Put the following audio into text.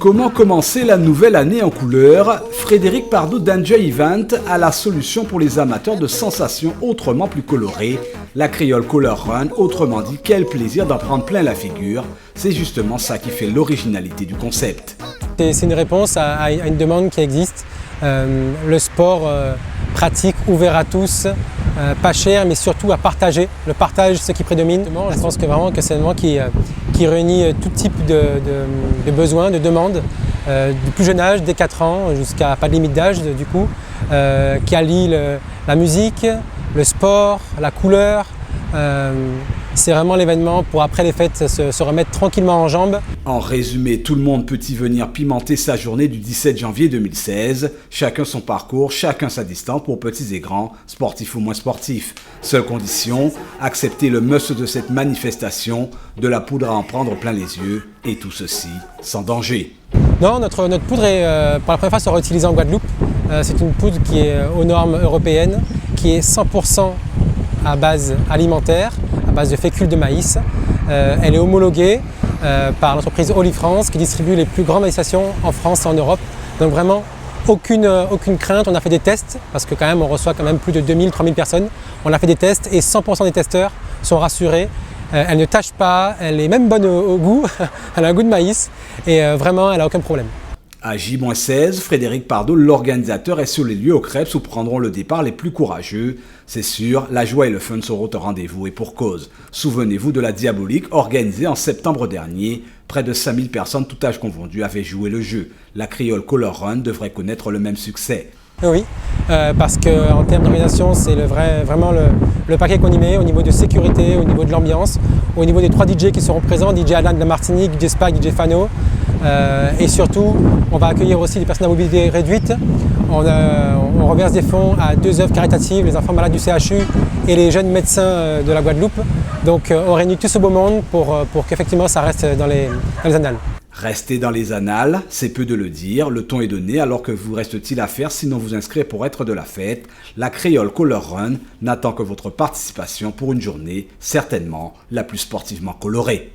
Comment commencer la nouvelle année en couleur? Frédéric Pardoux d'Enjoy Event a la solution pour les amateurs de sensations autrement plus colorées. La Creole Color Run, autrement dit, quel plaisir d'en prendre plein la figure. C'est justement ça qui fait l'originalité du concept. C'est une réponse à une demande qui existe. Le sport pratique, ouvert à tous, pas cher, mais surtout à partager. Le partage, ce qui prédomine. Je pense que vraiment que c'est un événement qui réunit tout type de besoins, de demandes, du plus jeune âge, dès 4 ans, jusqu'à pas de limite d'âge du coup, qui allie la musique, le sport, la couleur. C'est vraiment l'événement pour après les fêtes se remettre tranquillement en jambes. En résumé, tout le monde peut y venir pimenter sa journée du 17 janvier 2016. Chacun son parcours, chacun sa distance pour petits et grands, sportifs ou moins sportifs. Seule condition, accepter le must de cette manifestation, de la poudre à en prendre plein les yeux, et tout ceci sans danger. Non, notre poudre est, pour la première fois sera utilisée en Guadeloupe. C'est une poudre qui est aux normes européennes, qui est 100% à base alimentaire, à base de fécule de maïs. Elle est homologuée par l'entreprise Olifrance qui distribue les plus grandes stations en France et en Europe. Donc vraiment aucune crainte, on a fait des tests parce que quand même on reçoit quand même plus de 2000-3000 personnes. On a fait des tests et 100% des testeurs sont rassurés. Elle ne tâche pas, elle est même bonne au goût, elle a un goût de maïs et vraiment elle n'a aucun problème. À J-16, Frédéric Pardoux, l'organisateur, est sur les lieux au Crêpes où prendront le départ les plus courageux. C'est sûr, la joie et le fun seront au rendez-vous et pour cause. Souvenez-vous de la Diabolique organisée en septembre dernier. Près de 5000 personnes, tout âge confondu, avaient joué le jeu. La Creole Color Run devrait connaître le même succès. Oui, parce qu'en termes d'organisation, c'est vraiment le paquet qu'on y met au niveau de sécurité, au niveau de l'ambiance, au niveau des 3 DJ qui seront présents, DJ Alan de la Martinique, DJ Spag, DJ Fano. Et surtout, on va accueillir aussi des personnes à mobilité réduite. On reverse des fonds à 2 œuvres caritatives, les enfants malades du CHU et les jeunes médecins de la Guadeloupe. Donc on réunit tout ce beau monde pour qu'effectivement ça reste dans les annales. Restez dans les annales, c'est peu de le dire, le ton est donné, alors que vous reste-t-il à faire sinon vous inscrire pour être de la fête? La Creole Color Run n'attend que votre participation pour une journée certainement la plus sportivement colorée.